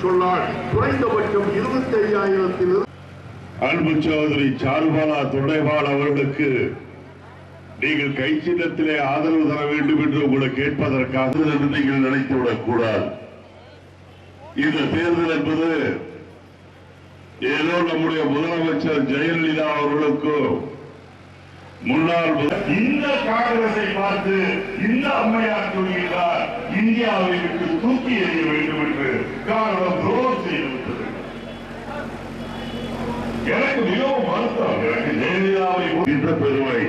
சொன்னால் குறைந்தபட்சம் 25,000 அன்பு சகோதரி சாருபாலா தொண்டைபால் அவர்களுக்கு நீங்கள் கை சின்னத்திலே ஆதரவு தர வேண்டும் என்று உங்களை கேட்பதற்காக நீங்கள் நினைத்துவிடக் கூடாது. இந்த தேர்தல் என்பது ஏதோ நம்முடைய முதலமைச்சர் ஜெயலலிதா அவர்களுக்கு முன்னாள் இந்த காங்கிரஸை பார்த்து இந்த அம்மையார் சொல்கிறார் இந்தியாவை விட்டு தூக்கி எறிய வேண்டும் என்று காரணம் துரோகம் செய்துவிட்டது. எனக்கு மிகவும் வருத்தம். எனக்கு ஜெயலலிதாவை என்ற பெருமை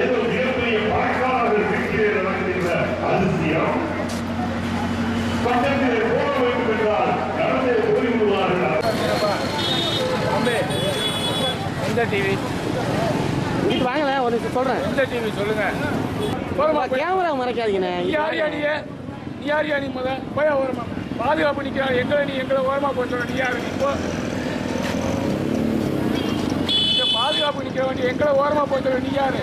ஏதோ மிகப்பெரிய பணக்காரர்கள் வீட்டிலே நடக்கின்ற அதிசயம் பக்கத்திலே போட வேண்டும் என்றால் நடந்தே போய்விடுவார்கள். இந்த டிவி வாங்கல ஒரு சொல்றேன். இந்த டிவி சொல்லுங்க. கேமரா மறைக்காதீங்கண்ணே. யார் நீ முத போய் ஓரமா பாதுகாப்பு நிற்கிறார். எங்களை ஓரமா போய் சொல்ற நீ யாரு? இப்போ பாதுகாப்பு நிற்க வேண்டிய எங்களை ஓரமா போய் சொல்ற நீ யாரு?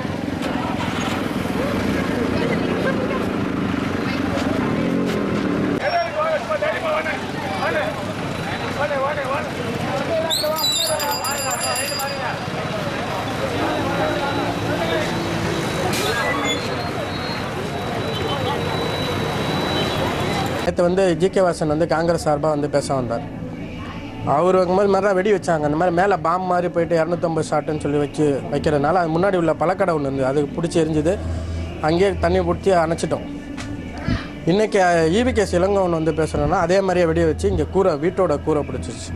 நேற்று வந்து ஜி.கே. வாசன் வந்து காங்கிரஸ் சார்பாக வந்து பேச வந்தார். அவர் வைக்கும்போது மாதிரி தான் வெடி வச்சாங்க. அந்த மாதிரி மேலே பாம்பு மாதிரி போயிட்டு 250 ஷாட்டுன்னு சொல்லி வைக்கிறதுனால அது முன்னாடி உள்ள பழக்கடை ஒன்று இருந்தது, அது பிடிச்சி எரிஞ்சுது. அங்கேயே தண்ணி பிடிச்சி அணைச்சிட்டோம். இன்றைக்கி ஈவிகேஸ் இளங்கோவன் வந்து பேசுகிறோன்னா அதே மாதிரியே வெடியை வச்சு இங்கே வீட்டோட கூரை பிடிச்சிச்சு.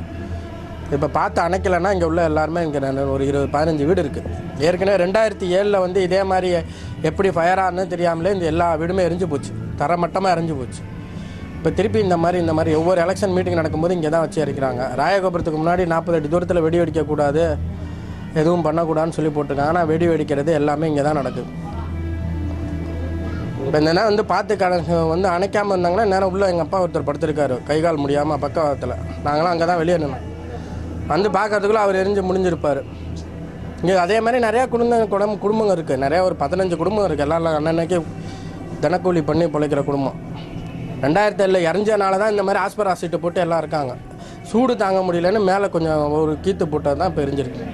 இப்போ பார்த்து அணைக்கலைன்னா இங்கே உள்ள எல்லாருமே இங்கே ஒரு 20-15 வீடு இருக்குது. ஏற்கனவே 2007 வந்து இதே மாதிரி எப்படி ஃபயரானு தெரியாமலே இந்த எல்லா வீடுமே எரிஞ்சு போச்சு, தரமட்டமாக எரிஞ்சு போச்சு. இப்போ திருப்பி இந்த மாதிரி ஒவ்வொரு எலெக்ஷன் மீட்டிங் நடக்கும்போது இங்கே தான் வச்சு எரிக்கிறாங்க. ராயகோபுரத்துக்கு முன்னாடி 40 அடி தூரத்தில் வெடி வெடிக்கக்கூடாது, எதுவும் பண்ணக்கூடாதுன்னு சொல்லி போட்டிருக்காங்க. ஆனால் வெடி வெடிக்கிறது எல்லாமே இங்கே தான் நடக்குது. இப்போ இந்த நேரம் வந்து பார்த்து வந்து அணைக்காமல் இருந்தாங்கன்னா நேரம் உள்ளே எங்கள் அப்பா ஒருத்தர் படுத்திருக்காரு, கைகால் முடியாமல் பக்கவாதத்தில். நாங்களாம் அங்கே தான் வெளியே நின்னோம். வந்து பார்க்கறதுக்குள்ளே அவர் எரிஞ்சு முடிஞ்சிருப்பார். இங்கே அதே மாதிரி நிறையா குடும்பங்கள் இருக்குது. நிறையா ஒரு 15 குடும்பம் இருக்குது. எல்லாம் அன்னன்னைக்கு தினக்கூலி பண்ணி பிழைக்கிற குடும்பம். 2007 இறஞ்சனால தான் இந்த மாதிரி ஆஸ்பராஸ் சீட்டு போட்டு எல்லாம் இருக்காங்க. சூடு தாங்க முடியலன்னு மேலே கொஞ்சம் ஒரு கீத்து போட்டது தான் இப்போ எரிஞ்சிருக்கு.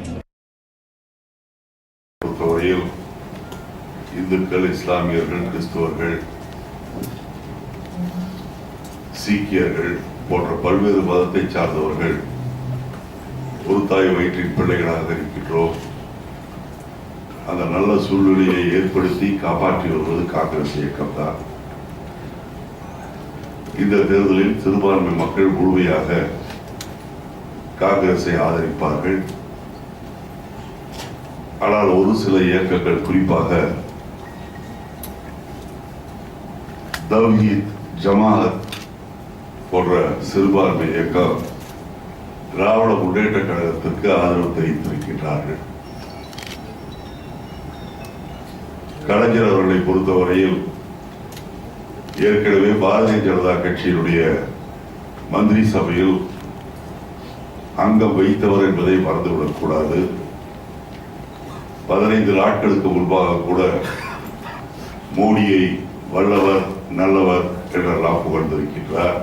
இந்துக்கள், இஸ்லாமியர்கள், கிறிஸ்துவர்கள், சீக்கியர்கள் போன்ற பல்வேறு மதத்தை சார்ந்தவர்கள் ஒரு தாய் வயிற்றின் பிள்ளைகளாக இருக்கின்றோம். அந்த நல்ல சூழ்நிலையை ஏற்படுத்தி காப்பாற்றி வருவது காங்கிரஸ் இயக்கம் தான். இந்த தேர்தலில் சிறுபான்மை மக்கள் முழுமையாக காங்கிரஸை ஆதரிப்பார்கள். ஆனால் ஒரு சில இயக்கங்கள், குறிப்பாக தவ்ஹீத் ஜமாஅத் போன்ற சிறுபான்மை இயக்கம் திராவிட முன்னேற்ற கழகத்திற்கு ஆதரவு தெரிவித்திருக்கின்றார்கள். கலைஞர் அவர்களை பொறுத்தவரையில் ஏற்கனவே பாரதிய ஜனதா கட்சியினுடைய மந்திரி சபையில் அங்கம் வைத்தவர் என்பதை மறந்துவிடக்கூடாது. 15 நாட்களுக்கு முன்பாக கூட மோடியை வல்லவர், நல்லவர் என்றெல்லாம் புகழ்ந்திருக்கின்றார்.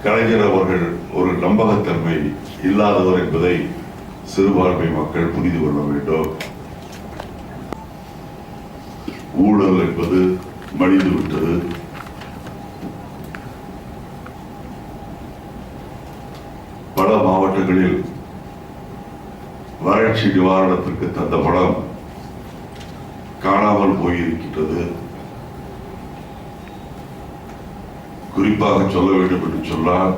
கலைஞர் அவர்கள் ஒரு நம்பகத்தன்மை இல்லாதவர் என்பதை சிறுபான்மை மக்கள் புரிந்து கொள்ள வேண்டும். ஊழல் என்பது மடிந்துவிட்டது. பல மாவட்டங்களில் வறட்சி நிவாரணத்திற்கு தந்த பணம் காணாமல் போயிருக்கின்றது. குறிப்பாக சொல்ல வேண்டும் என்று சொன்னால்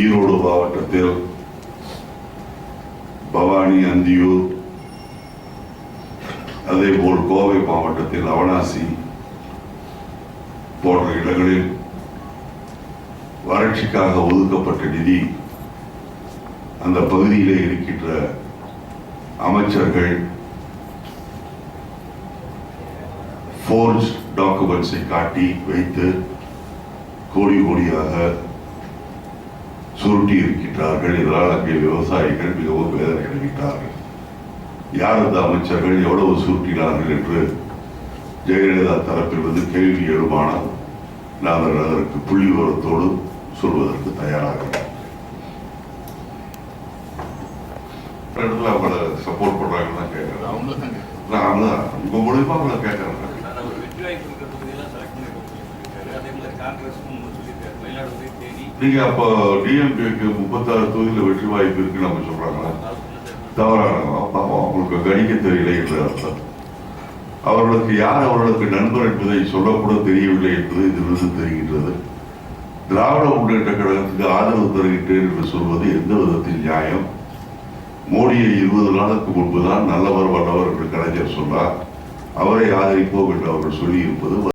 ஈரோடு மாவட்டத்தில் பவானி, அந்தியூர், அதேபோல் கோவை மாவட்டத்தில் அவனாசி போன்ற இடங்களில் வறட்சிக்காக ஒதுக்கப்பட்ட நிதி அந்த பகுதியிலே இருக்கின்ற அமைச்சர்கள் ஃபோர்ஜ் டாக்குமெண்ட்ஸை காட்டி வைத்து கோடி கோடியாக சுருட்டி இருக்கின்றார்கள். இதனால் அங்கே விவசாயிகள் மிகவும் வேதனை அடைகிறார்கள். யார் அந்த அமைச்சர்கள், எவ்வளவு சுருட்டினார்கள் என்று ஜெயலலிதா தரப்பிலிருந்து கேள்வி எழுமானால் நாங்கள் அதற்கு புள்ளி விவரத்தோடு சொல்வதற்கு தயாராக அவங்கள சப்போர்ட் பண்றாங்கன்னா கேட்கறேன். உங்க மூலியமா அவங்கள கேட்கறாங்க. நீங்க அப்போ டிஎம்கேக்கு 36 தொகுதியில் வெற்றி வாய்ப்பு இருக்குன்னு அவங்க சொல்றாங்களா? தவறான அவங்களுக்கு கணிக்க தெரியல என்று அர்த்தம். அவர்களுக்கு யார் அவர்களுக்கு நண்பர் என்பதை சொல்லக்கூட தெரியவில்லை என்பது இதிலிருந்து தெரிகின்றது. திராவிட முன்னேற்ற கழகத்துக்கு ஆதரவு தருகின்றேன் என்று சொல்வது எந்த விதத்தில் நியாயம்? மோடியை 20 நாளுக்கு முன்புதான் நல்லவர் வல்லவர் என்று கலைஞர் சொன்னார். அவரை ஆதரிப்போம் என்று அவர்கள் சொல்லி இருப்பது